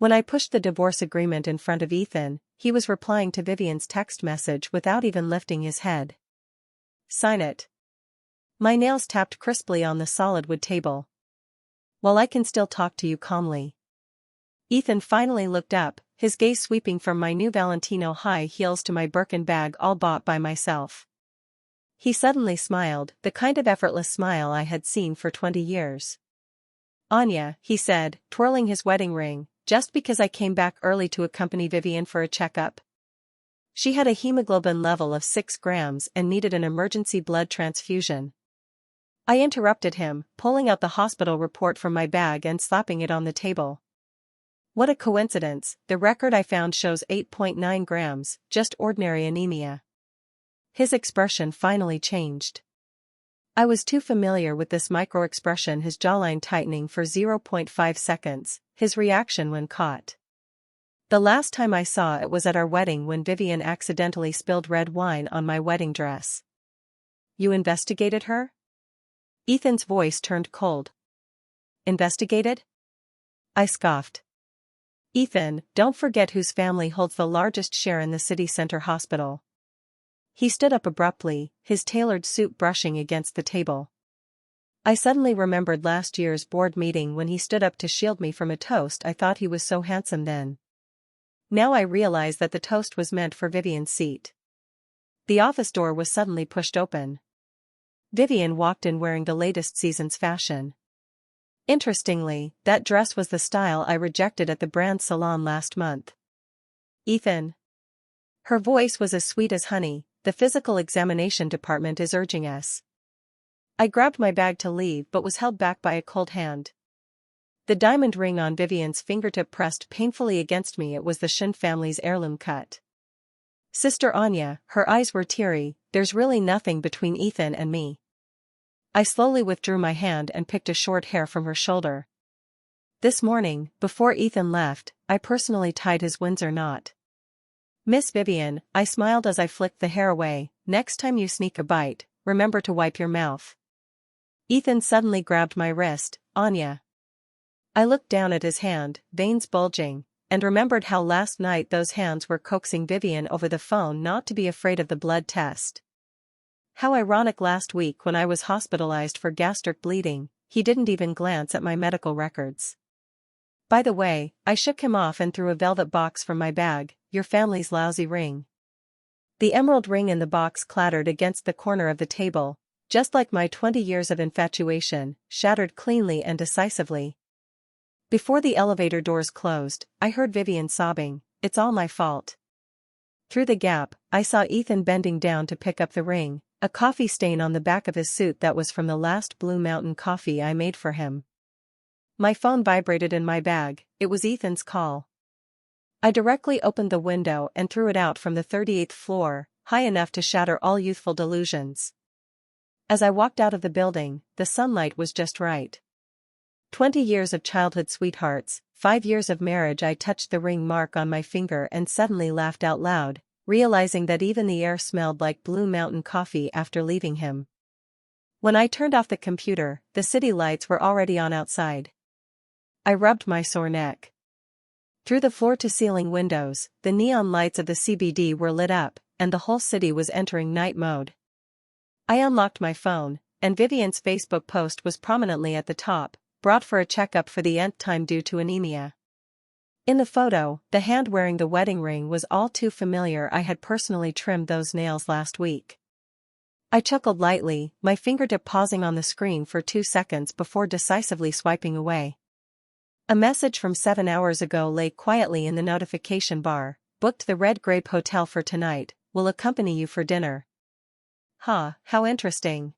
When I pushed the divorce agreement in front of Ethan, he was replying to Vivian's text message without even lifting his head. Sign it. My nails tapped crisply on the solid wood table. While I can still talk to you calmly. Ethan finally looked up, his gaze sweeping from my new Valentino high heels to my Birkin bag all bought by myself. He suddenly smiled, the kind of effortless smile I had seen for 20 years. Anya, he said, twirling his wedding ring, just because I came back early to accompany Vivian for a checkup. She had a hemoglobin level of 6 grams and needed an emergency blood transfusion. I interrupted him, pulling out the hospital report from my bag and slapping it on the table. What a coincidence, the record I found shows 8.9 grams, just ordinary anemia. His expression finally changed. I was too familiar with this micro-expression, his jawline tightening for 0.5 seconds, his reaction when caught. The last time I saw it was at our wedding when Vivian accidentally spilled red wine on my wedding dress. You investigated her? Ethan's voice turned cold. Investigated? I scoffed. Ethan, don't forget whose family holds the largest share in the city center hospital. He stood up abruptly, his tailored suit brushing against the table. I suddenly remembered last year's board meeting when he stood up to shield me from a toast. I thought he was so handsome then. Now I realize that the toast was meant for Vivian's seat. The office door was suddenly pushed open. Vivian walked in wearing the latest season's fashion. Interestingly, that dress was the style I rejected at the brand salon last month. Ethan. Her voice was as sweet as honey. The physical examination department is urging us. I grabbed my bag to leave but was held back by a cold hand. The diamond ring on Vivian's fingertip pressed painfully against me. It was the Shin family's heirloom cut. Sister Anya, her eyes were teary, there's really nothing between Ethan and me. I slowly withdrew my hand and picked a short hair from her shoulder. This morning, before Ethan left, I personally tied his Windsor knot. Miss Vivian, I smiled as I flicked the hair away, next time you sneak a bite, remember to wipe your mouth. Ethan suddenly grabbed my wrist. Anya. I looked down at his hand, veins bulging, and remembered how last night those hands were coaxing Vivian over the phone not to be afraid of the blood test. How ironic, last week when I was hospitalized for gastric bleeding, he didn't even glance at my medical records. By the way, I shook him off and threw a velvet box from my bag. Your family's lousy ring. The emerald ring in the box clattered against the corner of the table, just like my 20 years of infatuation, shattered cleanly and decisively. Before the elevator doors closed, I heard Vivian sobbing, "It's all my fault." Through the gap, I saw Ethan bending down to pick up the ring, a coffee stain on the back of his suit that was from the last Blue Mountain coffee I made for him. My phone vibrated in my bag. It was Ethan's call. I directly opened the window and threw it out from the 38th floor, high enough to shatter all youthful delusions. As I walked out of the building, the sunlight was just right. 20 years of childhood sweethearts, 5 years of marriage. I touched the ring mark on my finger and suddenly laughed out loud, realizing that even the air smelled like Blue Mountain coffee after leaving him. When I turned off the computer, the city lights were already on outside. I rubbed my sore neck. Through the floor-to-ceiling windows, the neon lights of the CBD were lit up, and the whole city was entering night mode. I unlocked my phone, and Vivian's Facebook post was prominently at the top, brought for a checkup for the nth time due to anemia. In the photo, the hand wearing the wedding ring was all too familiar. I had personally trimmed those nails last week. I chuckled lightly, my fingertip pausing on the screen for 2 seconds before decisively swiping away. A message from 7 hours ago lay quietly in the notification bar. Booked the Red Grape Hotel for tonight, will accompany you for dinner. How interesting.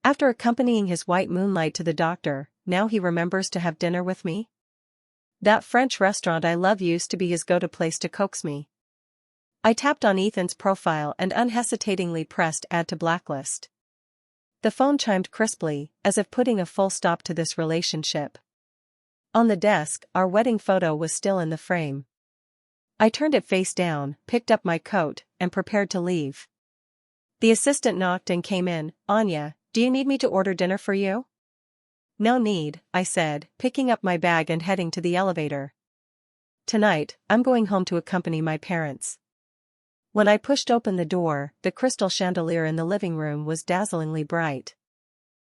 After accompanying his white moonlight to the doctor, now he remembers to have dinner with me? That French restaurant I love used to be his go-to place to coax me. I tapped on Ethan's profile and unhesitatingly pressed add to blacklist. The phone chimed crisply, as if putting a full stop to this relationship. On the desk, our wedding photo was still in the frame. I turned it face down, picked up my coat, and prepared to leave. The assistant knocked and came in. Anya, do you need me to order dinner for you? No need, I said, picking up my bag and heading to the elevator. Tonight, I'm going home to accompany my parents. When I pushed open the door, the crystal chandelier in the living room was dazzlingly bright.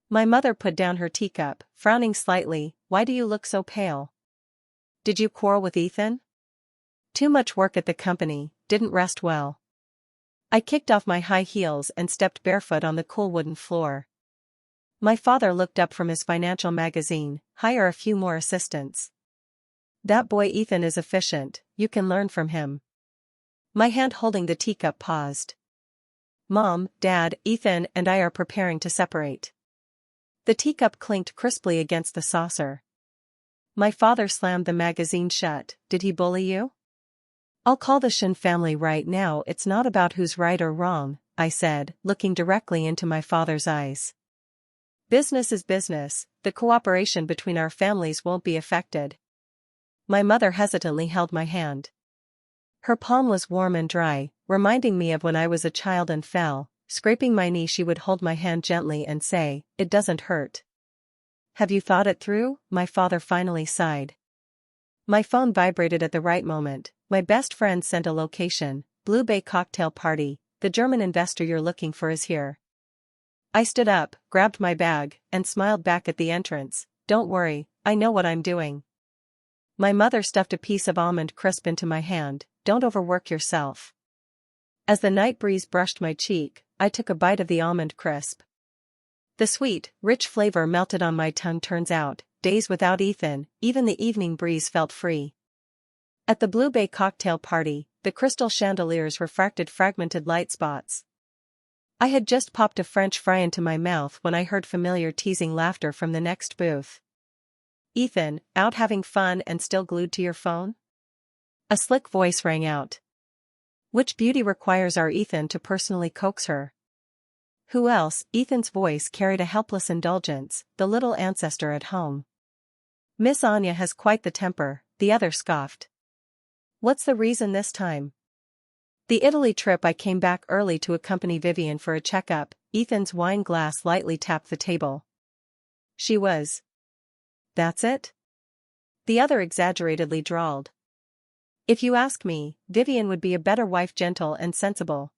My mother put down her teacup, frowning slightly. Why do you look so pale? Did you quarrel with Ethan? Too much work at the company, didn't rest well. I kicked off my high heels and stepped barefoot on the cool wooden floor. My father looked up from his financial magazine. Hire a few more assistants. That boy Ethan is efficient, you can learn from him. My hand holding the teacup paused. Mom, Dad, Ethan and I are preparing to separate. The teacup clinked crisply against the saucer. My father slammed the magazine shut. Did he bully you? I'll call the Shin family right now. It's not about who's right or wrong, I said, looking directly into my father's eyes. Business is business, the cooperation between our families won't be affected. My mother hesitantly held my hand. Her palm was warm and dry, reminding me of when I was a child and fell. Scraping my knee, she would hold my hand gently and say, "It doesn't hurt." Have you thought it through? My father finally sighed. My phone vibrated at the right moment. My best friend sent a location. Blue Bay cocktail party. The German investor you're looking for is here. I stood up, grabbed my bag, and smiled back at the entrance. Don't worry, I know what I'm doing. My mother stuffed a piece of almond crisp into my hand. Don't overwork yourself. As the night breeze brushed my cheek, I took a bite of the almond crisp. The sweet, rich flavor melted on my tongue. Turns out, days without Ethan, even the evening breeze felt free. At the Blue Bay cocktail party, the crystal chandeliers refracted fragmented light spots. I had just popped a French fry into my mouth when I heard familiar teasing laughter from the next booth. Ethan, out having fun and still glued to your phone? A slick voice rang out. Which beauty requires our Ethan to personally coax her? Who else? Ethan's voice carried a helpless indulgence, the little ancestor at home. Miss Anya has quite the temper, the other scoffed. What's the reason this time? The Italy trip. I came back early to accompany Vivian for a checkup. Ethan's wine glass lightly tapped the table. She was. That's it? The other exaggeratedly drawled. If you ask me, Vivian would be a better wife, gentle and sensible.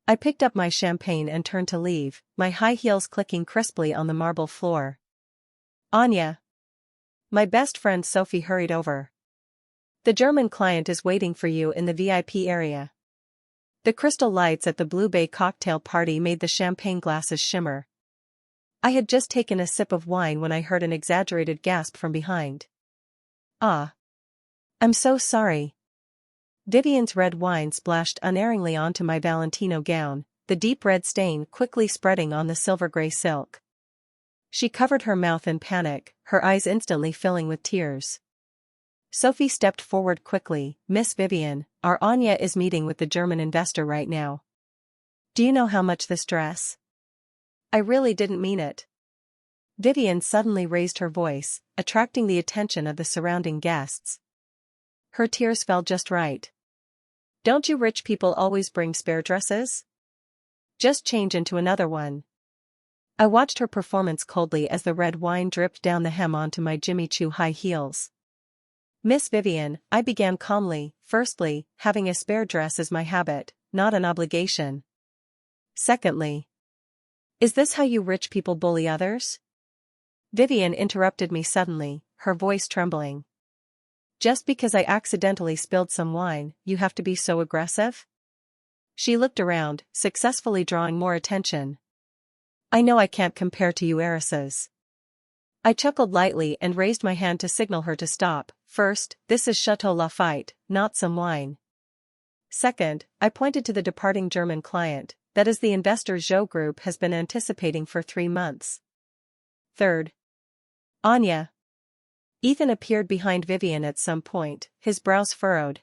I picked up my champagne and turned to leave, my high heels clicking crisply on the marble floor. Anya. My best friend Sophie hurried over. The German client is waiting for you in the VIP area. The crystal lights at the Blue Bay cocktail party made the champagne glasses shimmer. I had just taken a sip of wine when I heard an exaggerated gasp from behind. Ah. I'm so sorry. Vivian's red wine splashed unerringly onto my Valentino gown, the deep red stain quickly spreading on the silver-gray silk. She covered her mouth in panic, her eyes instantly filling with tears. Sophie stepped forward quickly. Miss Vivian, our Anya is meeting with the German investor right now. Do you know how much this dress? I really didn't mean it. Vivian suddenly raised her voice, attracting the attention of the surrounding guests. Her tears fell just right. Don't you rich people always bring spare dresses? Just change into another one. I watched her performance coldly as the red wine dripped down the hem onto my Jimmy Choo high heels. Miss Vivian, I began calmly. Firstly, having a spare dress is my habit, not an obligation. Secondly, is this how you rich people bully others? Vivian interrupted me suddenly, her voice trembling. Just because I accidentally spilled some wine, you have to be so aggressive? She looked around, successfully drawing more attention. I know I can't compare to you heiresses. I chuckled lightly and raised my hand to signal her to stop. First, this is Chateau Lafite, not some wine. Second, I pointed to the departing German client, that is the investor Zhou Group has been anticipating for 3 months. Third, Anya. Ethan appeared behind Vivian at some point, his brows furrowed.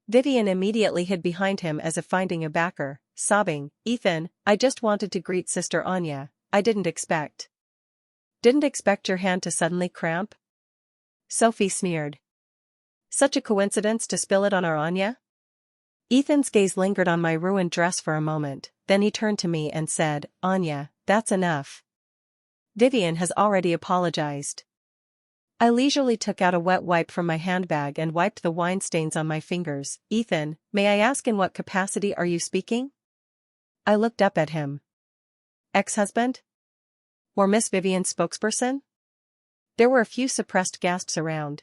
Vivian immediately hid behind him as if finding a backer, sobbing, Ethan, I just wanted to greet Sister Anya, I didn't expect. Didn't expect your hand to suddenly cramp? Sophie sneered. Such a coincidence to spill it on our Anya? Ethan's gaze lingered on my ruined dress for a moment, then he turned to me and said, Anya, that's enough. Vivian has already apologized. I leisurely took out a wet wipe from my handbag and wiped the wine stains on my fingers. Ethan, may I ask in what capacity are you speaking? I looked up at him. Ex-husband? Or Miss Vivian's spokesperson? There were a few suppressed gasps around.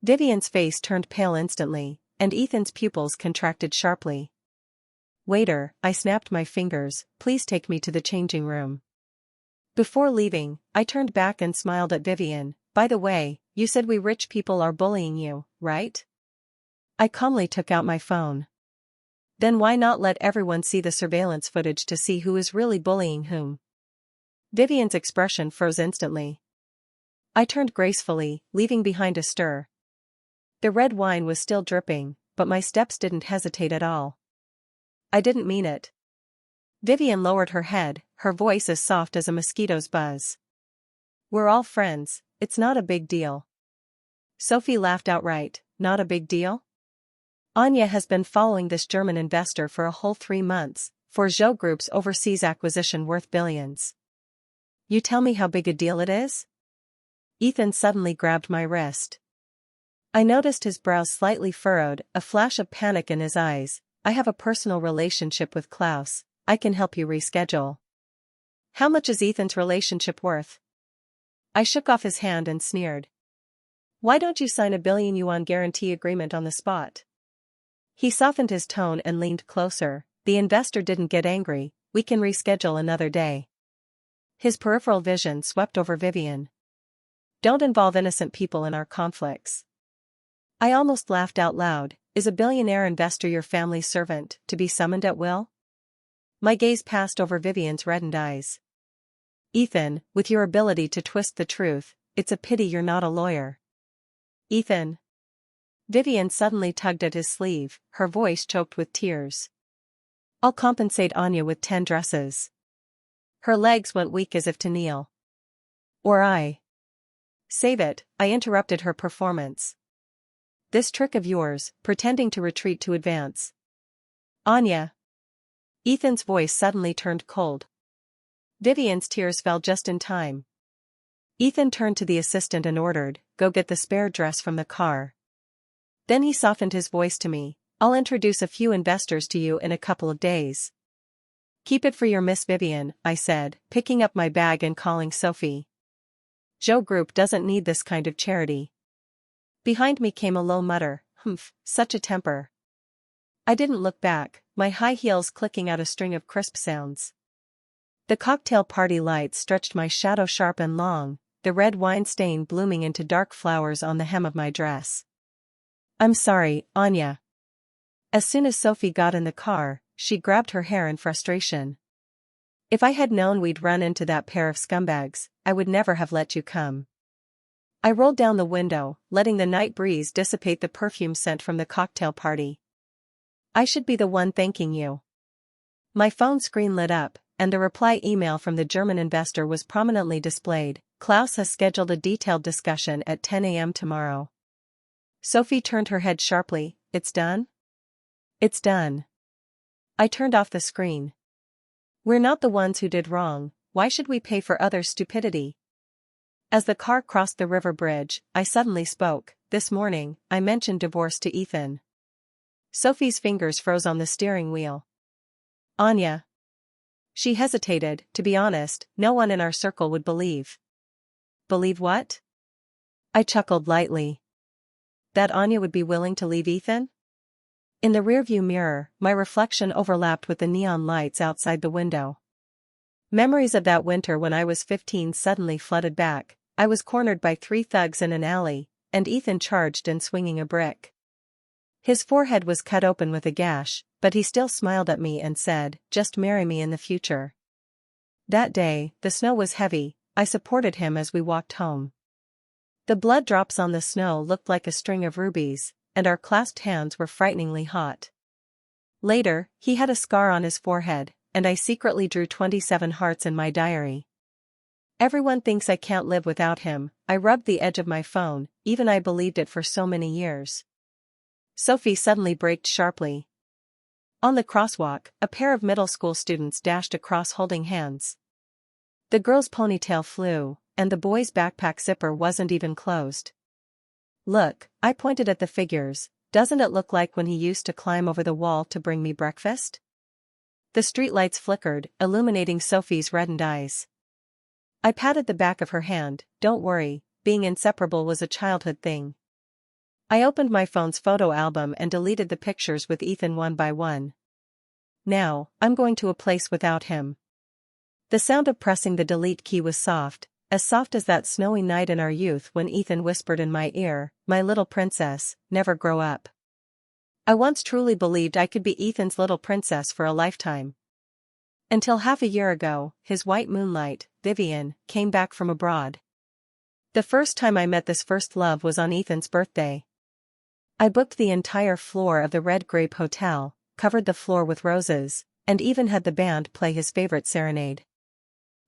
Vivian's face turned pale instantly, and Ethan's pupils contracted sharply. Waiter, I snapped my fingers, please take me to the changing room. Before leaving, I turned back and smiled at Vivian. By the way, you said we rich people are bullying you, right? I calmly took out my phone. Then why not let everyone see the surveillance footage to see who is really bullying whom? Vivian's expression froze instantly. I turned gracefully, leaving behind a stir. The red wine was still dripping, but my steps didn't hesitate at all. I didn't mean it. Vivian lowered her head, her voice as soft as a mosquito's buzz. We're all friends, it's not a big deal. Sophie laughed outright. Not a big deal? Anya has been following this German investor for a whole 3 months, for Zhou Group's overseas acquisition worth billions. You tell me how big a deal it is? Ethan suddenly grabbed my wrist. I noticed his brows slightly furrowed, a flash of panic in his eyes. I have a personal relationship with Klaus, I can help you reschedule. How much is Ethan's relationship worth? I shook off his hand and sneered. Why don't you sign a $1 billion guarantee agreement on the spot? He softened his tone and leaned closer. The investor didn't get angry, we can reschedule another day. His peripheral vision swept over Vivian. Don't involve innocent people in our conflicts. I almost laughed out loud. Is a billionaire investor your family's servant, to be summoned at will? My gaze passed over Vivian's reddened eyes. Ethan, with your ability to twist the truth, it's a pity you're not a lawyer. Ethan. Vivian suddenly tugged at his sleeve, her voice choked with tears. I'll compensate Anya with 10 dresses. Her legs went weak as if to kneel. Or I. Save it, I interrupted her performance. This trick of yours, pretending to retreat to advance. Anya. Ethan's voice suddenly turned cold. Vivian's tears fell just in time. Ethan turned to the assistant and ordered, go get the spare dress from the car. Then he softened his voice to me, I'll introduce a few investors to you in a couple of days. Keep it for your Miss Vivian, I said, picking up my bag and calling Sophie. Zhou Group doesn't need this kind of charity. Behind me came a low mutter, humph, such a temper. I didn't look back, my high heels clicking out a string of crisp sounds. The cocktail party lights stretched my shadow sharp and long, the red wine stain blooming into dark flowers on the hem of my dress. I'm sorry, Anya. As soon as Sophie got in the car, she grabbed her hair in frustration. If I had known we'd run into that pair of scumbags, I would never have let you come. I rolled down the window, letting the night breeze dissipate the perfume scent from the cocktail party. I should be the one thanking you. My phone screen lit up, and the reply email from the German investor was prominently displayed. Klaus has scheduled a detailed discussion at 10 a.m. tomorrow. Sophie turned her head sharply. It's done? It's done. I turned off the screen. We're not the ones who did wrong, why should we pay for others' stupidity? As the car crossed the river bridge, I suddenly spoke. This morning, I mentioned divorce to Ethan. Sophie's fingers froze on the steering wheel. Anya. She hesitated. To be honest, no one in our circle would believe. Believe what? I chuckled lightly. That Anya would be willing to leave Ethan? In the rearview mirror, my reflection overlapped with the neon lights outside the window. Memories of that winter when I was 15 suddenly flooded back. I was cornered by 3 thugs in an alley, and Ethan charged in swinging a brick. His forehead was cut open with a gash, but he still smiled at me and said, just marry me in the future. That day, the snow was heavy, I supported him as we walked home. The blood drops on the snow looked like a string of rubies, and our clasped hands were frighteningly hot. Later, he had a scar on his forehead, and I secretly drew 27 hearts in my diary. Everyone thinks I can't live without him. I rubbed the edge of my phone, even I believed it for so many years. Sophie suddenly braked sharply. On the crosswalk, a pair of middle school students dashed across holding hands. The girl's ponytail flew, and the boy's backpack zipper wasn't even closed. "Look," I pointed at the figures, "doesn't it look like when he used to climb over the wall to bring me breakfast?" The streetlights flickered, illuminating Sophie's reddened eyes. I patted the back of her hand. "Don't worry, being inseparable was a childhood thing." I opened my phone's photo album and deleted the pictures with Ethan one by one. "Now, I'm going to a place without him." The sound of pressing the delete key was soft, as soft as that snowy night in our youth when Ethan whispered in my ear, "My little princess, never grow up." I once truly believed I could be Ethan's little princess for a lifetime. Until half a year ago, his white moonlight, Vivian, came back from abroad. The first time I met this first love was on Ethan's birthday. I booked the entire floor of the Red Grape Hotel, covered the floor with roses, and even had the band play his favorite serenade.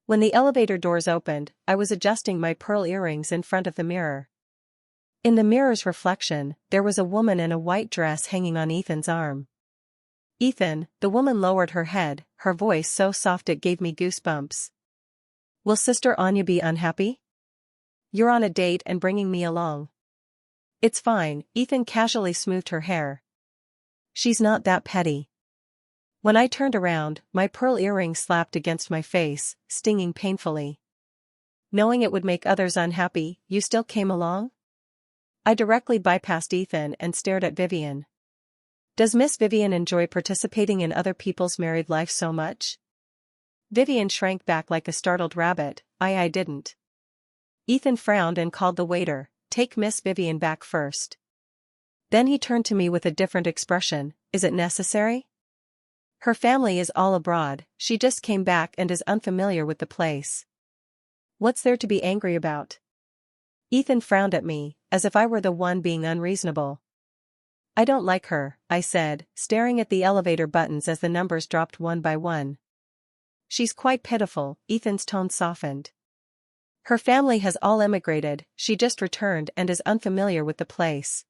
When the elevator doors opened, I was adjusting my pearl earrings in front of the mirror. In the mirror's reflection, there was a woman in a white dress hanging on Ethan's arm. "Ethan," the woman lowered her head, her voice so soft it gave me goosebumps. "Will Sister Anya be unhappy? You're on a date and bringing me along." "It's fine," Ethan casually smoothed her hair. "She's not that petty." When I turned around, my pearl earring slapped against my face, stinging painfully. "Knowing it would make others unhappy, you still came along?" I directly bypassed Ethan and stared at Vivian. "Does Miss Vivian enjoy participating in other people's married life so much?" Vivian shrank back like a startled rabbit. I didn't." Ethan frowned and called the waiter, "Take Miss Vivian back first." Then he turned to me with a different expression, "Is it necessary? Her family is all abroad, she just came back and is unfamiliar with the place. What's there to be angry about?" Ethan frowned at me, as if I were the one being unreasonable. "I don't like her," I said, staring at the elevator buttons as the numbers dropped one by one. "She's quite pitiful," Ethan's tone softened. "Her family has all emigrated, she just returned and is unfamiliar with the place.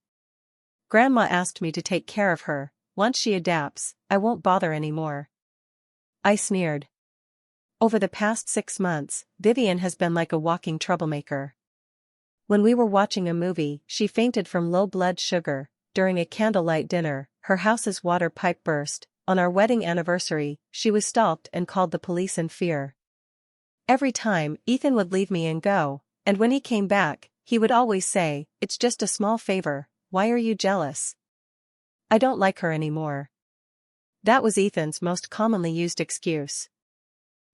Grandma asked me to take care of her. Once she adapts, I won't bother anymore." I sneered. Over the past 6 months, Vivian has been like a walking troublemaker. When we were watching a movie, she fainted from low blood sugar. During a candlelight dinner, her house's water pipe burst. On our wedding anniversary, she was stalked and called the police in fear. Every time, Ethan would leave me and go, and when he came back, he would always say, "It's just a small favor, why are you jealous?" "I don't like her anymore." That was Ethan's most commonly used excuse.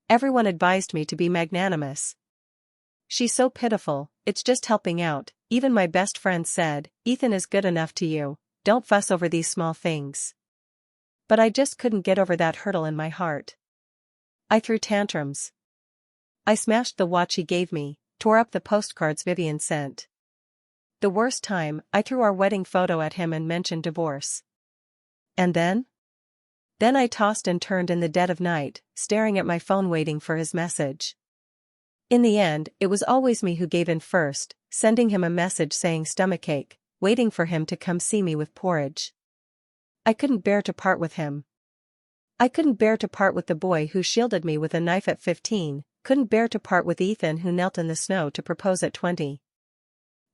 Everyone advised me to be magnanimous. "She's so pitiful, it's just helping out." Even my best friend said, "Ethan is good enough to you, don't fuss over these small things." But I just couldn't get over that hurdle in my heart. I threw tantrums. I smashed the watch he gave me, tore up the postcards Vivian sent. The worst time, I threw our wedding photo at him and mentioned divorce. And then? Then I tossed and turned in the dead of night, staring at my phone waiting for his message. In the end, it was always me who gave in first, sending him a message saying stomachache, waiting for him to come see me with porridge. I couldn't bear to part with him. I couldn't bear to part with the boy who shielded me with a knife at 15, couldn't bear to part with Ethan who knelt in the snow to propose at 20.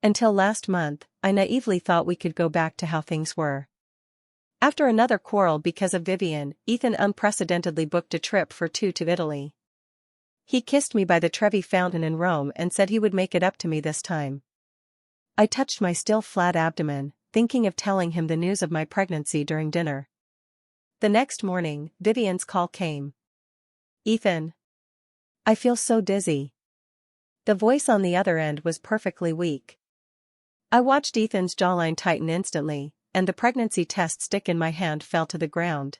Until last month, I naively thought we could go back to how things were. After another quarrel because of Vivian, Ethan unprecedentedly booked a trip for 2 to Italy. He kissed me by the Trevi Fountain in Rome and said he would make it up to me this time. I touched my still flat abdomen, thinking of telling him the news of my pregnancy during dinner. The next morning, Vivian's call came. "Ethan. I feel so dizzy." The voice on the other end was perfectly weak. I watched Ethan's jawline tighten instantly, and the pregnancy test stick in my hand fell to the ground.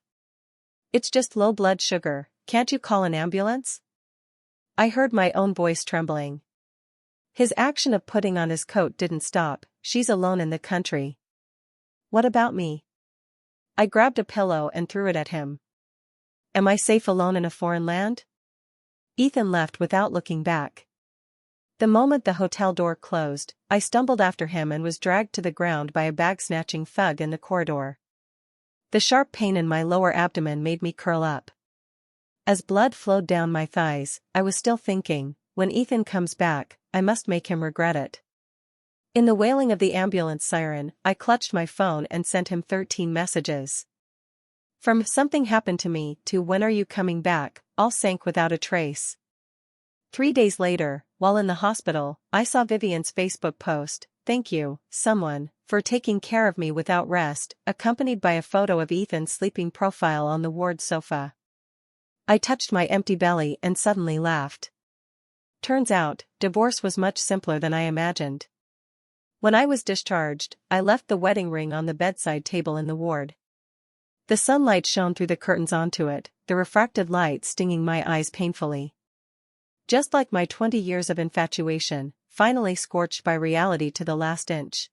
"It's just low blood sugar, can't you call an ambulance?" I heard my own voice trembling. His action of putting on his coat didn't stop. "She's alone in the country." "What about me?" I grabbed a pillow and threw it at him. "Am I safe alone in a foreign land?" Ethan left without looking back. The moment the hotel door closed, I stumbled after him and was dragged to the ground by a bag-snatching thug in the corridor. The sharp pain in my lower abdomen made me curl up. As blood flowed down my thighs, I was still thinking, when Ethan comes back, I must make him regret it. In the wailing of the ambulance siren, I clutched my phone and sent him 13 messages. From "something happened to me" to "when are you coming back," all sank without a trace. 3 days later, while in the hospital, I saw Vivian's Facebook post, "Thank you, someone, for taking care of me without rest," accompanied by a photo of Ethan's sleeping profile on the ward sofa. I touched my empty belly and suddenly laughed. Turns out, divorce was much simpler than I imagined. When I was discharged, I left the wedding ring on the bedside table in the ward. The sunlight shone through the curtains onto it, the refracted light stinging my eyes painfully. Just like my 20 years of infatuation, finally scorched by reality to the last inch.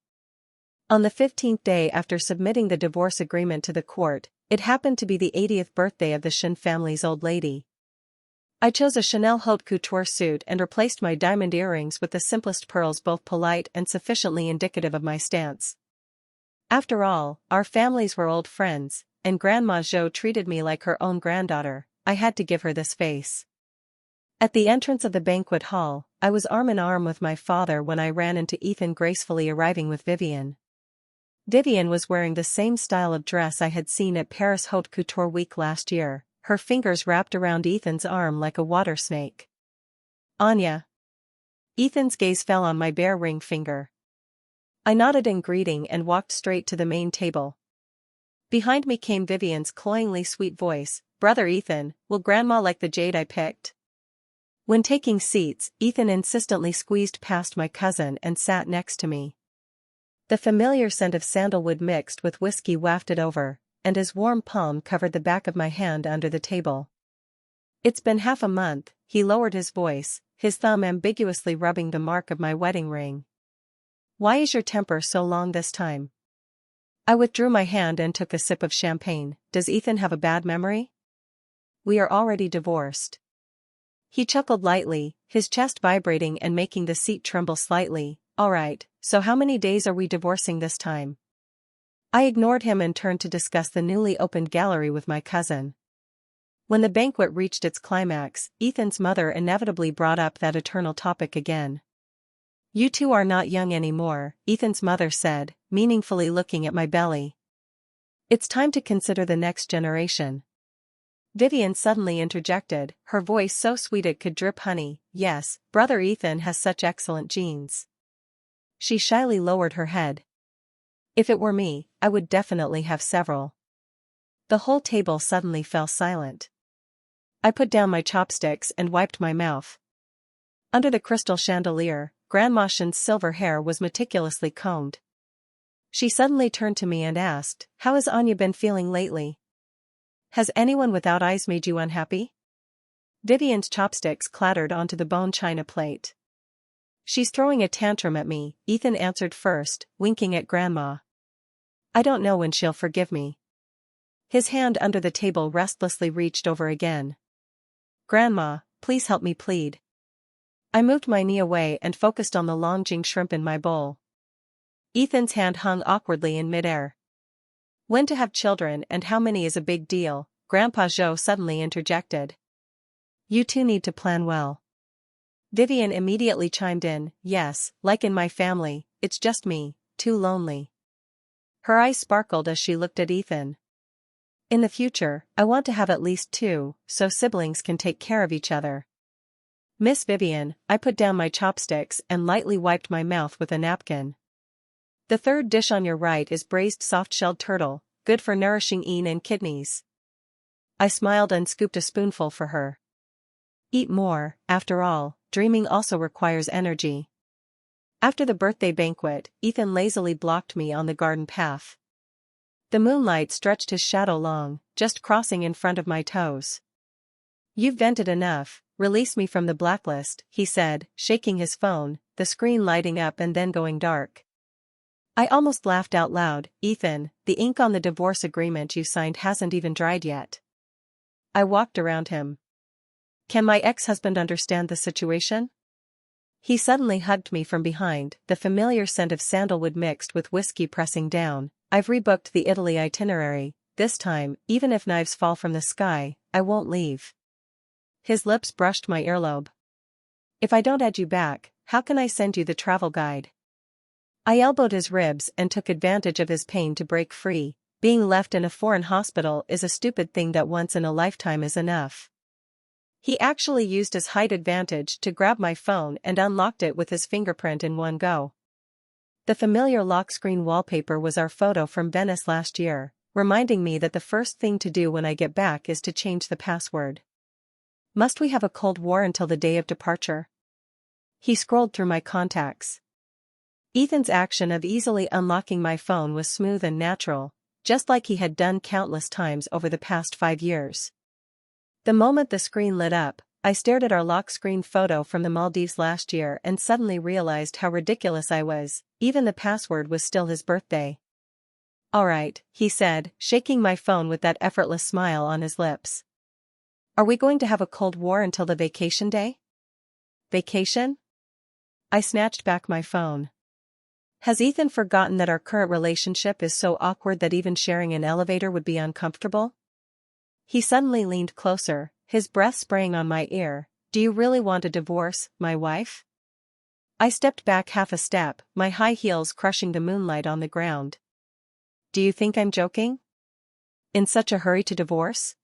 On the 15th day after submitting the divorce agreement to the court, it happened to be the 80th birthday of the Shin family's old lady. I chose a Chanel haute couture suit and replaced my diamond earrings with the simplest pearls, both polite and sufficiently indicative of my stance. After all, our families were old friends, and Grandma Zhou treated me like her own granddaughter. I had to give her this face. At the entrance of the banquet hall, I was arm in arm with my father when I ran into Ethan, gracefully arriving with Vivian. Vivian was wearing the same style of dress I had seen at Paris Haute Couture Week last year, her fingers wrapped around Ethan's arm like a water snake. "Anya." Ethan's gaze fell on my bare ring finger. I nodded in greeting and walked straight to the main table. Behind me came Vivian's cloyingly sweet voice, "Brother Ethan, will Grandma like the jade I picked?" When taking seats, Ethan insistently squeezed past my cousin and sat next to me. The familiar scent of sandalwood mixed with whiskey wafted over, and his warm palm covered the back of my hand under the table. "It's been half a month," he lowered his voice, his thumb ambiguously rubbing the mark of my wedding ring. "Why is your temper so long this time?" I withdrew my hand and took a sip of champagne. "Does Ethan have a bad memory? We are already divorced." He chuckled lightly, his chest vibrating and making the seat tremble slightly. "All right, so how many days are we divorcing this time?" I ignored him and turned to discuss the newly opened gallery with my cousin. When the banquet reached its climax, Ethan's mother inevitably brought up that eternal topic again. "You two are not young anymore," Ethan's mother said, meaningfully looking at my belly. "It's time to consider the next generation." Vivian suddenly interjected, her voice so sweet it could drip honey. "Yes, brother Ethan has such excellent genes." She shyly lowered her head. "If it were me, I would definitely have several." The whole table suddenly fell silent. I put down my chopsticks and wiped my mouth. Under the crystal chandelier, Grandma Shin's silver hair was meticulously combed. She suddenly turned to me and asked, "How has Anya been feeling lately? Has anyone without eyes made you unhappy?" Vivian's chopsticks clattered onto the bone china plate. "She's throwing a tantrum at me," Ethan answered first, winking at Grandma. "I don't know when she'll forgive me." His hand under the table restlessly reached over again. "Grandma, please help me plead." I moved my knee away and focused on the long jing shrimp in my bowl. Ethan's hand hung awkwardly in midair. "When to have children and how many is a big deal," Grandpa Zhou suddenly interjected. "You two need to plan well." Vivian immediately chimed in, "Yes, like in my family, it's just me, too lonely." Her eyes sparkled as she looked at Ethan. "In the future, I want to have at least 2, so siblings can take care of each other." "Miss Vivian," I put down my chopsticks and lightly wiped my mouth with a napkin. "The third dish on your right is braised soft-shelled turtle, good for nourishing een and kidneys." I smiled and scooped a spoonful for her. Eat more, after all, dreaming also requires energy. After the birthday banquet, Ethan lazily blocked me on the garden path. The moonlight stretched his shadow long, just crossing in front of my toes. "You've vented enough, release me from the blacklist," he said, shaking his phone, the screen lighting up and then going dark. I almost laughed out loud. "Ethan, the ink on the divorce agreement you signed hasn't even dried yet." I walked around him. "Can my ex-husband understand the situation?" He suddenly hugged me from behind, the familiar scent of sandalwood mixed with whiskey pressing down. "I've rebooked the Italy itinerary. This time, even if knives fall from the sky, I won't leave." His lips brushed my earlobe. If I don't add you back, how can I send you the travel guide? I elbowed his ribs and took advantage of his pain to break free. Being left in a foreign hospital is a stupid thing that once in a lifetime is enough. He actually used his height advantage to grab my phone and unlocked it with his fingerprint in one go. The familiar lock screen wallpaper was our photo from Venice last year, reminding me that the first thing to do when I get back is to change the password. Must we have a Cold War until the day of departure? He scrolled through my contacts. Ethan's action of easily unlocking my phone was smooth and natural, just like he had done countless times over the past 5 years. The moment the screen lit up, I stared at our lock screen photo from the Maldives last year and suddenly realized how ridiculous I was. Even the password was still his birthday. "Alright," he said, shaking my phone with that effortless smile on his lips. "Are we going to have a Cold War until the vacation day?" "Vacation?" I snatched back my phone. Has Ethan forgotten that our current relationship is so awkward that even sharing an elevator would be uncomfortable? He suddenly leaned closer, his breath spraying on my ear. "Do you really want a divorce, my wife?" I stepped back half a step, my high heels crushing the moonlight on the ground. "Do you think I'm joking? In such a hurry to divorce?"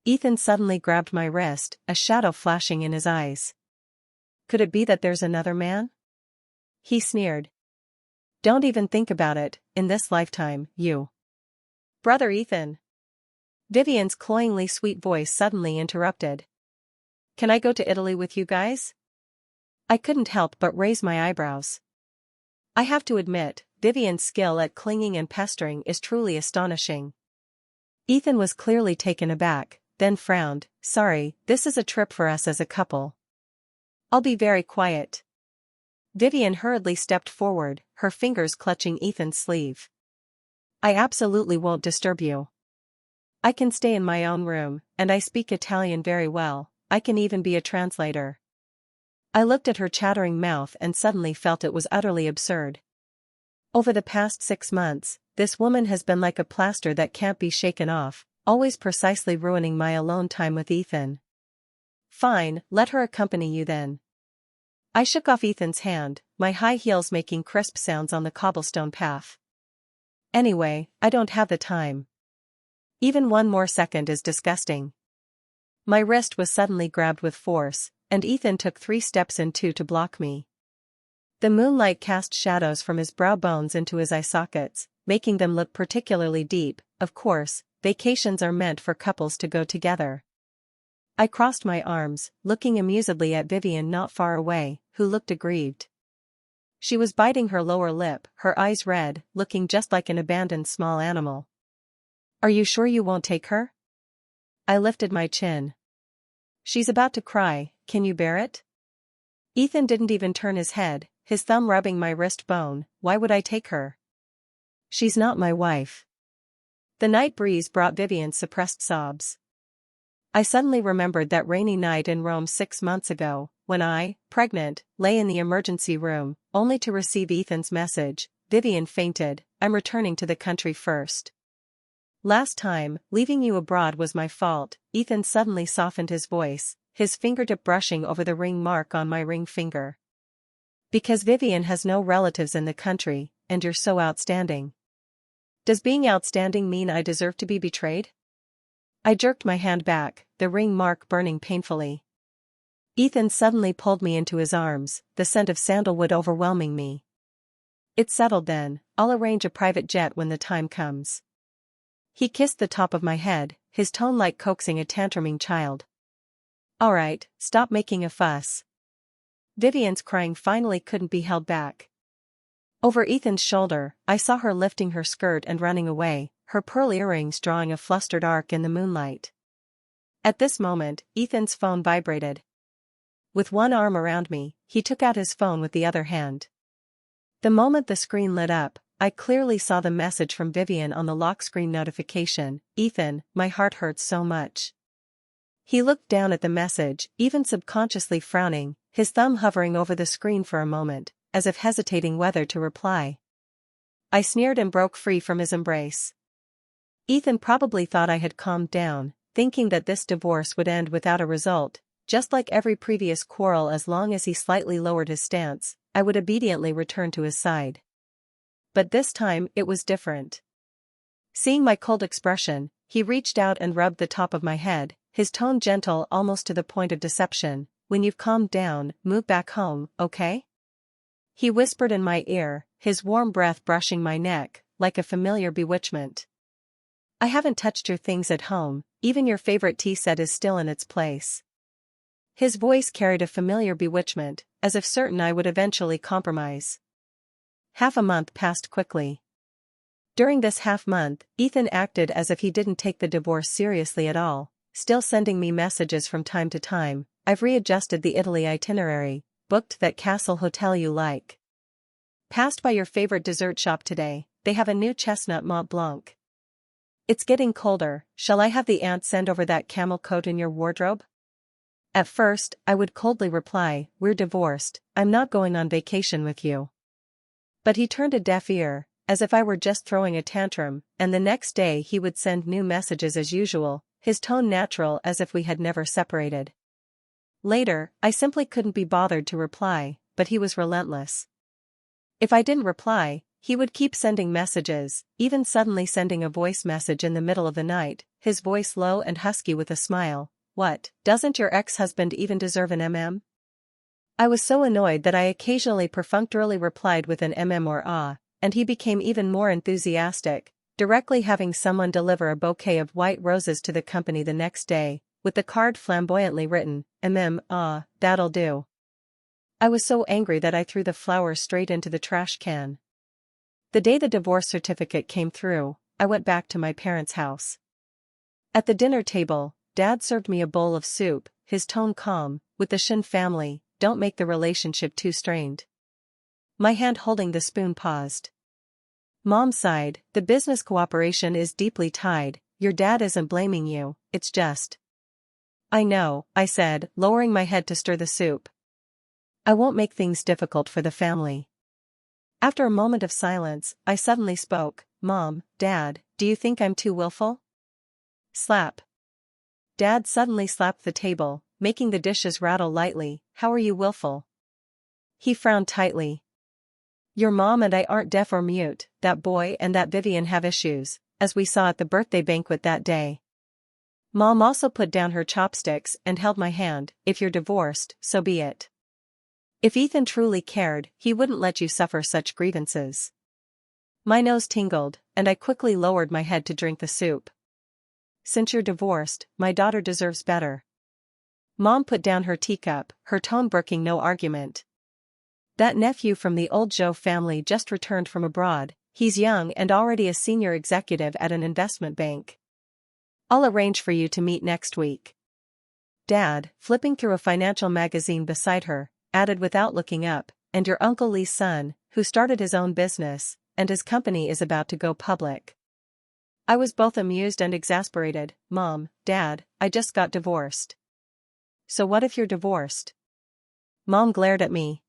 Ethan suddenly grabbed my wrist, a shadow flashing in his eyes. "Could it be that there's another man?" He sneered. "Don't even think about it, in this lifetime, you." "Brother Ethan." Vivian's cloyingly sweet voice suddenly interrupted. "Can I go to Italy with you guys?" I couldn't help but raise my eyebrows. I have to admit, Vivian's skill at clinging and pestering is truly astonishing. Ethan was clearly taken aback, then frowned. "Sorry, this is a trip for us as a couple. I'll be very quiet." Vivian hurriedly stepped forward, her fingers clutching Ethan's sleeve. "I absolutely won't disturb you. I can stay in my own room, and I speak Italian very well. I can even be a translator." I looked at her chattering mouth and suddenly felt it was utterly absurd. Over the past 6 months, this woman has been like a plaster that can't be shaken off, always precisely ruining my alone time with Ethan. "Fine, let her accompany you then." I shook off Ethan's hand, my high heels making crisp sounds on the cobblestone path. "Anyway, I don't have the time. Even 1 more second is disgusting." My wrist was suddenly grabbed with force, and Ethan took 3 steps in 2 to block me. The moonlight cast shadows from his brow bones into his eye sockets, making them look particularly deep. Of course, vacations are meant for couples to go together. I crossed my arms, looking amusedly at Vivian not far away, who looked aggrieved. She was biting her lower lip, her eyes red, looking just like an abandoned small animal. "Are you sure you won't take her?" I lifted my chin. "She's about to cry, can you bear it?" Ethan didn't even turn his head, his thumb rubbing my wrist bone. "Why would I take her? She's not my wife." The night breeze brought Vivian's suppressed sobs. I suddenly remembered that rainy night in Rome 6 months ago, when I, pregnant, lay in the emergency room, only to receive Ethan's message. "Vivian fainted, I'm returning to the country first. Last time, leaving you abroad was my fault." Ethan suddenly softened his voice, his fingertip brushing over the ring mark on my ring finger. "Because Vivian has no relatives in the country, and you're so outstanding." Does being outstanding mean I deserve to be betrayed? I jerked my hand back, the ring mark burning painfully. Ethan suddenly pulled me into his arms, the scent of sandalwood overwhelming me. "It's settled then, I'll arrange a private jet when the time comes." He kissed the top of my head, his tone like coaxing a tantruming child. "Alright, stop making a fuss." Vivian's crying finally couldn't be held back. Over Ethan's shoulder, I saw her lifting her skirt and running away, her pearl earrings drawing a flustered arc in the moonlight. At this moment, Ethan's phone vibrated. With one arm around me, he took out his phone with the other hand. The moment the screen lit up, I clearly saw the message from Vivian on the lock screen notification. "Ethan, my heart hurts so much." He looked down at the message, even subconsciously frowning, his thumb hovering over the screen for a moment, as if hesitating whether to reply. I sneered and broke free from his embrace. Ethan probably thought I had calmed down, thinking that this divorce would end without a result, just like every previous quarrel. As long as he slightly lowered his stance, I would obediently return to his side. But this time, it was different. Seeing my cold expression, he reached out and rubbed the top of my head, his tone gentle almost to the point of deception. "When you've calmed down, move back home, okay?" He whispered in my ear, his warm breath brushing my neck, like a familiar bewitchment. "I haven't touched your things at home, even your favorite tea set is still in its place." His voice carried a familiar bewitchment, as if certain I would eventually compromise. Half a month passed quickly. During this half-month, Ethan acted as if he didn't take the divorce seriously at all, still sending me messages from time to time. "I've readjusted the Italy itinerary, booked that castle hotel you like. Passed by your favorite dessert shop today, they have a new chestnut Mont Blanc. It's getting colder, shall I have the aunt send over that camel coat in your wardrobe?" At first, I would coldly reply, "We're divorced, I'm not going on vacation with you." But he turned a deaf ear, as if I were just throwing a tantrum, and the next day he would send new messages as usual, his tone natural as if we had never separated. Later, I simply couldn't be bothered to reply, but he was relentless. If I didn't reply, he would keep sending messages, even suddenly sending a voice message in the middle of the night, his voice low and husky with a smile. "What, doesn't your ex-husband even deserve an MM?" I was so annoyed that I occasionally perfunctorily replied with an or ah, and he became even more enthusiastic, directly having someone deliver a bouquet of white roses to the company the next day, with the card flamboyantly written, ah, that'll do." I was so angry that I threw the flowers straight into the trash can. The day the divorce certificate came through, I went back to my parents' house. At the dinner table, Dad served me a bowl of soup, his tone calm. "With the Shin family, don't make the relationship too strained." My hand holding the spoon paused. Mom sighed, "The business cooperation is deeply tied, your dad isn't blaming you, it's just." "I know," I said, lowering my head to stir the soup. "I won't make things difficult for the family." After a moment of silence, I suddenly spoke, "Mom, Dad, do you think I'm too willful?" Slap. Dad suddenly slapped the table, making the dishes rattle lightly. "How are you willful?" He frowned tightly. "Your mom and I aren't deaf or mute, that boy and that Vivian have issues, as we saw at the birthday banquet that day." Mom also put down her chopsticks and held my hand. "If you're divorced, so be it. If Ethan truly cared, he wouldn't let you suffer such grievances." My nose tingled, and I quickly lowered my head to drink the soup. "Since you're divorced, my daughter deserves better." Mom put down her teacup, her tone brooking no argument. "That nephew from the old Joe family just returned from abroad, he's young and already a senior executive at an investment bank. I'll arrange for you to meet next week." Dad, flipping through a financial magazine beside her, added without looking up, "And your Uncle Lee's son, who started his own business, and his company is about to go public." I was both amused and exasperated. "Mom, Dad, I just got divorced." "So what if you're divorced?" Mom glared at me.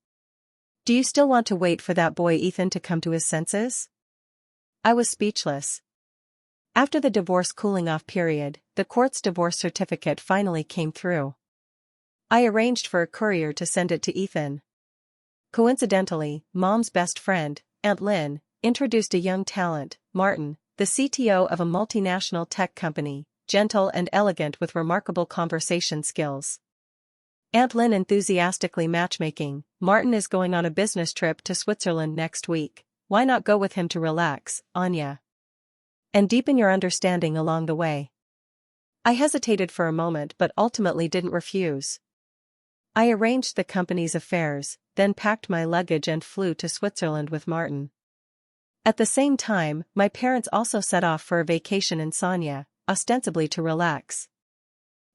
"Do you still want to wait for that boy Ethan to come to his senses?" I was speechless. After the divorce cooling-off period, the court's divorce certificate finally came through. I arranged for a courier to send it to Ethan. Coincidentally, Mom's best friend, Aunt Lynn, introduced a young talent, Martin, the CTO of a multinational tech company, gentle and elegant with remarkable conversation skills. Aunt Lynn enthusiastically matchmaking. "Martin is going on a business trip to Switzerland next week, why not go with him to relax, Anya? And deepen your understanding along the way." I hesitated for a moment but ultimately didn't refuse. I arranged the company's affairs, then packed my luggage and flew to Switzerland with Martin. At the same time, my parents also set off for a vacation in Anya, ostensibly to relax.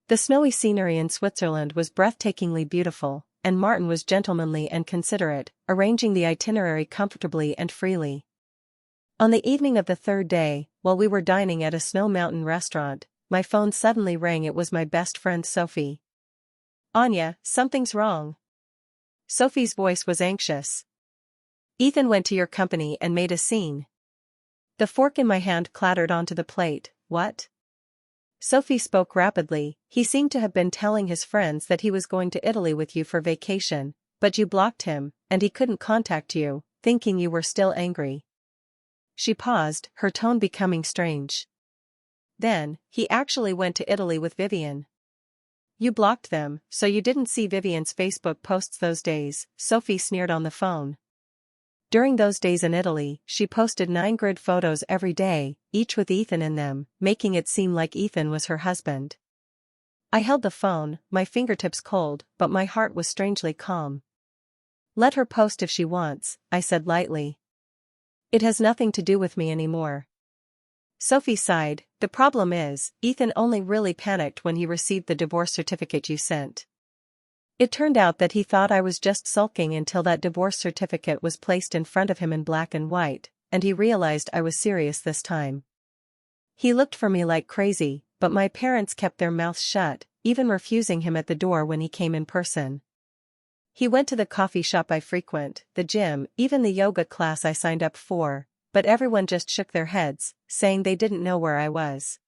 The snowy scenery in Switzerland was breathtakingly beautiful, and Martin was gentlemanly and considerate, arranging the itinerary comfortably and freely. On the evening of the third day, while we were dining at a snow mountain restaurant, my phone suddenly rang. It was my best friend Sophie. "Anya, something's wrong." Sophie's voice was anxious. "Ethan went to your company and made a scene." The fork in my hand clattered onto the plate. "What?" Sophie spoke rapidly. He seemed to have been telling his friends that he was going to Italy with you for vacation, but you blocked him, and he couldn't contact you, thinking you were still angry. She paused, her tone becoming strange. Then, he actually went to Italy with Vivian. You blocked them, so you didn't see Vivian's Facebook posts those days, Sophie sneered on the phone. During those days in Italy, she posted 9 grid photos every day, each with Ethan in them, making it seem like Ethan was her husband. I held the phone, my fingertips cold, but my heart was strangely calm. Let her post if she wants, I said lightly. It has nothing to do with me anymore. Sophie sighed. The problem is, Ethan only really panicked when he received the divorce certificate you sent. It turned out that he thought I was just sulking until that divorce certificate was placed in front of him in black and white, and he realized I was serious this time. He looked for me like crazy, but my parents kept their mouths shut, even refusing him at the door when he came in person. He went to the coffee shop I frequent, the gym, even the yoga class I signed up for, but everyone just shook their heads, saying they didn't know where I was.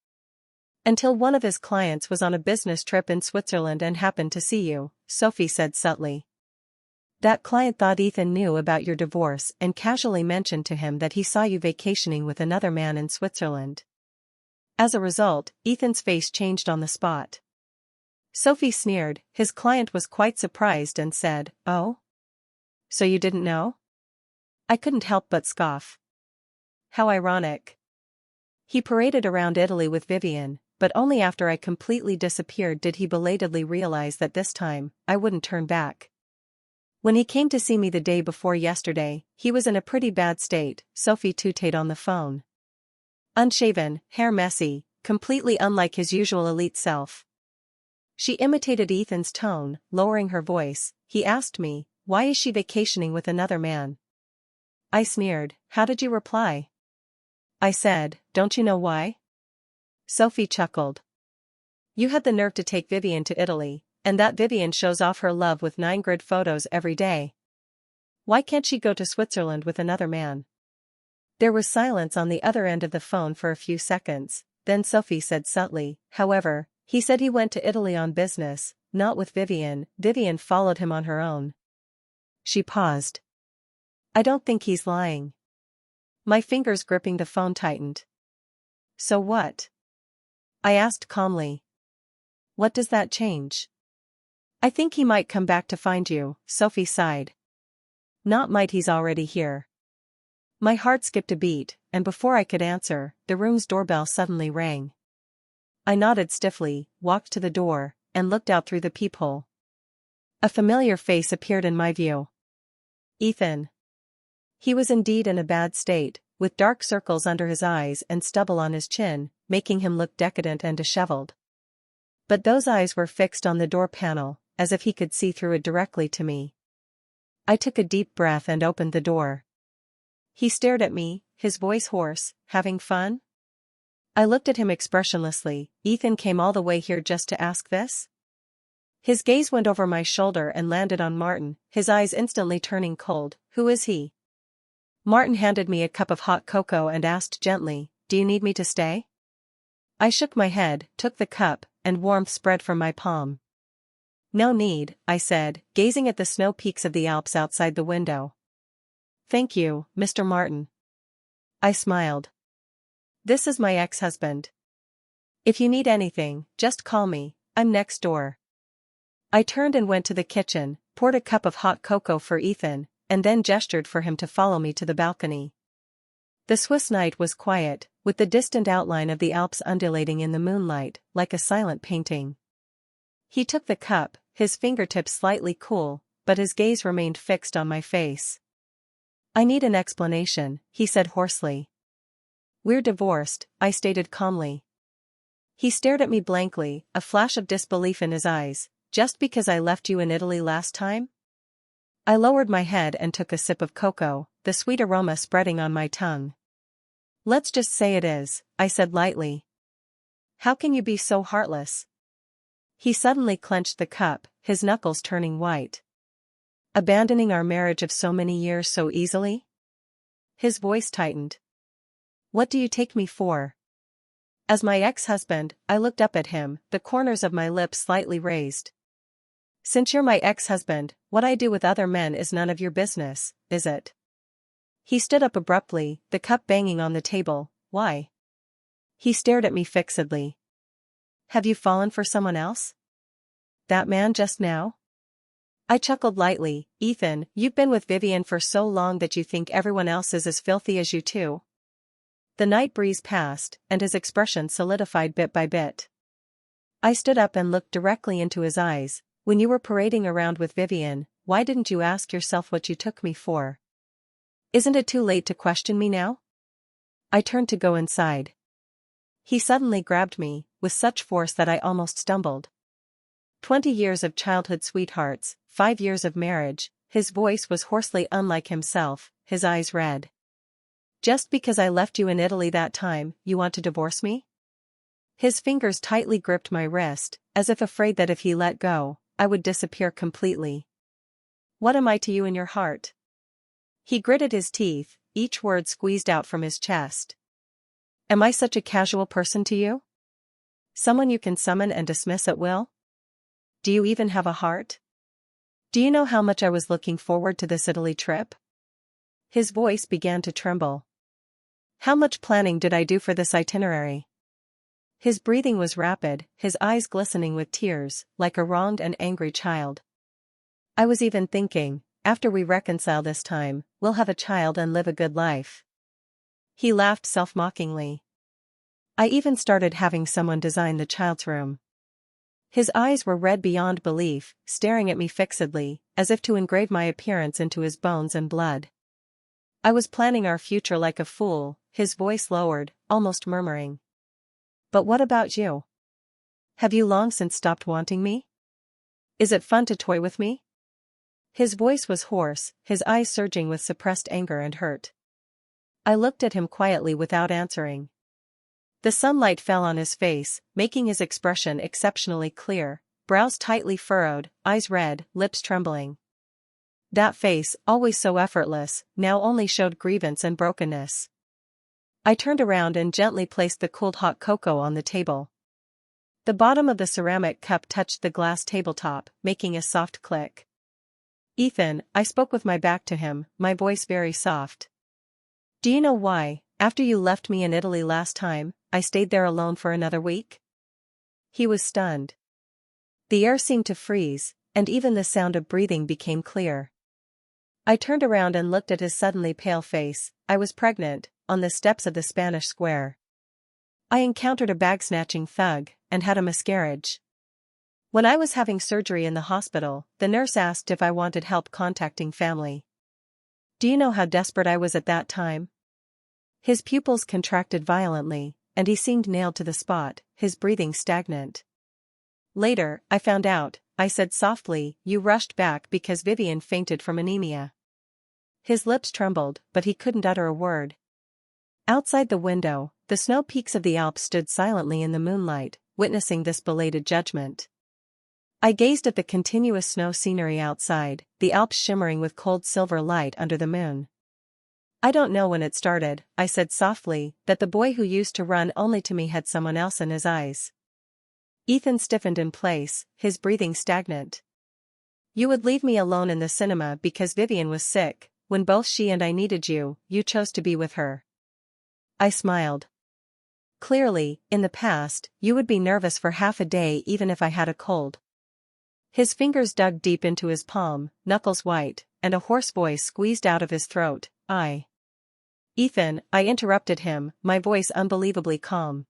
Until one of his clients was on a business trip in Switzerland and happened to see you, Sophie said subtly. That client thought Ethan knew about your divorce and casually mentioned to him that he saw you vacationing with another man in Switzerland. As a result, Ethan's face changed on the spot. Sophie sneered. His client was quite surprised and said, "Oh? So you didn't know?" I couldn't help but scoff. How ironic. He paraded around Italy with Vivian, but only after I completely disappeared did he belatedly realize that this time, I wouldn't turn back. When he came to see me the day before yesterday, he was in a pretty bad state, Sophie tooted on the phone. Unshaven, hair messy, completely unlike his usual elite self. She imitated Ethan's tone, lowering her voice. He asked me, why is she vacationing with another man? I sneered. How did you reply? I said, don't you know why? Sophie chuckled. You had the nerve to take Vivian to Italy, and that Vivian shows off her love with 9 grid photos every day. Why can't she go to Switzerland with another man? There was silence on the other end of the phone for a few seconds, then Sophie said subtly, however, he said he went to Italy on business, not with Vivian. Vivian followed him on her own. She paused. I don't think he's lying. My fingers gripping the phone tightened. So what? I asked calmly. What does that change? I think he might come back to find you, Sophie sighed. Not might, he's already here. My heart skipped a beat, and before I could answer, the room's doorbell suddenly rang. I nodded stiffly, walked to the door, and looked out through the peephole. A familiar face appeared in my view. Ethan. He was indeed in a bad state, with dark circles under his eyes and stubble on his chin, making him look decadent and disheveled. But those eyes were fixed on the door panel, as if he could see through it directly to me. I took a deep breath and opened the door. He stared at me, his voice hoarse. Having fun? I looked at him expressionlessly. Ethan came all the way here just to ask this? His gaze went over my shoulder and landed on Martin, his eyes instantly turning cold. Who is he? Martin handed me a cup of hot cocoa and asked gently, do you need me to stay? I shook my head, took the cup, and warmth spread from my palm. No need, I said, gazing at the snow peaks of the Alps outside the window. Thank you, Mr. Martin. I smiled. This is my ex-husband. If you need anything, just call me, I'm next door. I turned and went to the kitchen, poured a cup of hot cocoa for Ethan, and then gestured for him to follow me to the balcony. The Swiss night was quiet, with the distant outline of the Alps undulating in the moonlight, like a silent painting. He took the cup, his fingertips slightly cool, but his gaze remained fixed on my face. I need an explanation, he said hoarsely. We're divorced, I stated calmly. He stared at me blankly, a flash of disbelief in his eyes. Just because I left you in Italy last time? I lowered my head and took a sip of cocoa, the sweet aroma spreading on my tongue. Let's just say it is, I said lightly. How can you be so heartless? He suddenly clenched the cup, his knuckles turning white. Abandoning our marriage of so many years so easily? His voice tightened. What do you take me for? As my ex-husband, I looked up at him, the corners of my lips slightly raised. Since you're my ex-husband, what I do with other men is none of your business, is it? He stood up abruptly, the cup banging on the table. Why? He stared at me fixedly. Have you fallen for someone else? That man just now? I chuckled lightly. Ethan, you've been with Vivian for so long that you think everyone else is as filthy as you too. The night breeze passed, and his expression solidified bit by bit. I stood up and looked directly into his eyes. When you were parading around with Vivian, why didn't you ask yourself what you took me for? Isn't it too late to question me now? I turned to go inside. He suddenly grabbed me, with such force that I almost stumbled. 20 years of childhood sweethearts, 5 years of marriage, his voice was hoarsely unlike himself, his eyes red. Just because I left you in Italy that time, you want to divorce me? His fingers tightly gripped my wrist, as if afraid that if he let go, I would disappear completely. What am I to you in your heart? He gritted his teeth, each word squeezed out from his chest. Am I such a casual person to you? Someone you can summon and dismiss at will? Do you even have a heart? Do you know how much I was looking forward to this Italy trip? His voice began to tremble. How much planning did I do for this itinerary? His breathing was rapid, his eyes glistening with tears, like a wronged and angry child. I was even thinking, after we reconcile this time, we'll have a child and live a good life. He laughed self-mockingly. I even started having someone design the child's room. His eyes were red beyond belief, staring at me fixedly, as if to engrave my appearance into his bones and blood. I was planning our future like a fool, his voice lowered, almost murmuring. But what about you? Have you long since stopped wanting me? Is it fun to toy with me? His voice was hoarse, his eyes surging with suppressed anger and hurt. I looked at him quietly without answering. The sunlight fell on his face, making his expression exceptionally clear, brows tightly furrowed, eyes red, lips trembling. That face, always so effortless, now only showed grievance and brokenness. I turned around and gently placed the cooled hot cocoa on the table. The bottom of the ceramic cup touched the glass tabletop, making a soft click. Ethan, I spoke with my back to him, my voice very soft. Do you know why, after you left me in Italy last time, I stayed there alone for another week? He was stunned. The air seemed to freeze, and even the sound of breathing became clear. I turned around and looked at his suddenly pale face. I was pregnant, on the steps of the Spanish Square. I encountered a bag-snatching thug, and had a miscarriage. When I was having surgery in the hospital, the nurse asked if I wanted help contacting family. Do you know how desperate I was at that time? His pupils contracted violently, and he seemed nailed to the spot, his breathing stagnant. Later, I found out, I said softly, you rushed back because Vivian fainted from anemia. His lips trembled, but he couldn't utter a word. Outside the window, the snow peaks of the Alps stood silently in the moonlight, witnessing this belated judgment. I gazed at the continuous snow scenery outside, the Alps shimmering with cold silver light under the moon. I don't know when it started, I said softly, that the boy who used to run only to me had someone else in his eyes. Ethan stiffened in place, his breathing stagnant. You would leave me alone in the cinema because Vivian was sick. When both she and I needed you, you chose to be with her. I smiled. Clearly, in the past, you would be nervous for half a day even if I had a cold. His fingers dug deep into his palm, knuckles white, and a hoarse voice squeezed out of his throat. Ethan, I interrupted him, my voice unbelievably calm.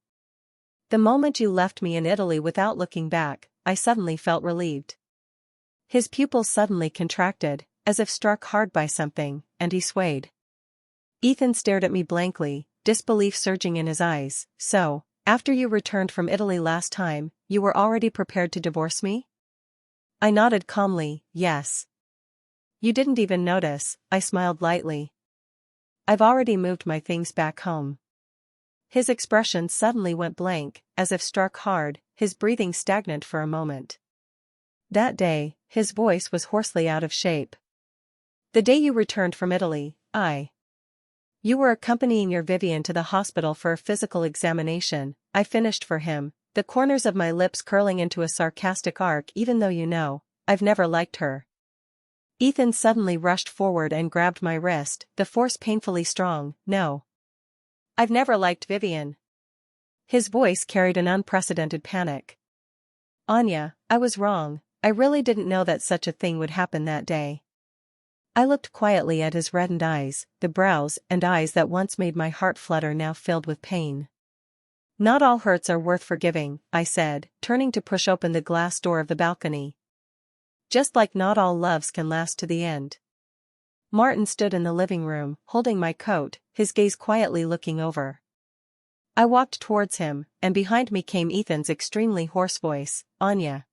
The moment you left me in Italy without looking back, I suddenly felt relieved. His pupils suddenly contracted, as if struck hard by something, and he swayed. Ethan stared at me blankly, disbelief surging in his eyes. So, after you returned from Italy last time, you were already prepared to divorce me? I nodded calmly, yes. You didn't even notice, I smiled lightly. I've already moved my things back home. His expression suddenly went blank, as if struck hard, his breathing stagnant for a moment. That day, his voice was hoarsely out of shape. The day you returned from Italy, You were accompanying your Vivian to the hospital for a physical examination. I finished for him, the corners of my lips curling into a sarcastic arc even though you know, I've never liked her. Ethan suddenly rushed forward and grabbed my wrist, the force painfully strong. No. I've never liked Vivian. His voice carried an unprecedented panic. Anya, I was wrong, I really didn't know that such a thing would happen that day. I looked quietly at his reddened eyes, the brows and eyes that once made my heart flutter now filled with pain. Not all hurts are worth forgiving, I said, turning to push open the glass door of the balcony. Just like not all loves can last to the end. Martin stood in the living room, holding my coat, his gaze quietly looking over. I walked towards him, and behind me came Ethan's extremely hoarse voice, Anya.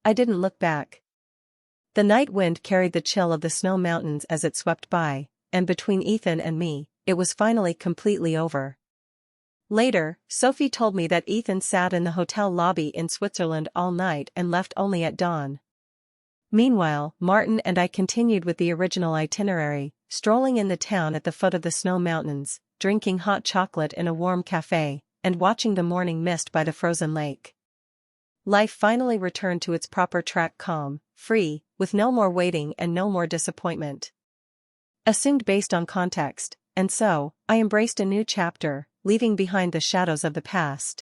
I didn't look back. The night wind carried the chill of the snow mountains as it swept by, and between Ethan and me, it was finally completely over. Later, Sophie told me that Ethan sat in the hotel lobby in Switzerland all night and left only at dawn. Meanwhile, Martin and I continued with the original itinerary, strolling in the town at the foot of the snow mountains, drinking hot chocolate in a warm cafe, and watching the morning mist by the frozen lake. Life finally returned to its proper track, calm, free, with no more waiting and no more disappointment. Assumed based on context, and so, I embraced a new chapter, leaving behind the shadows of the past.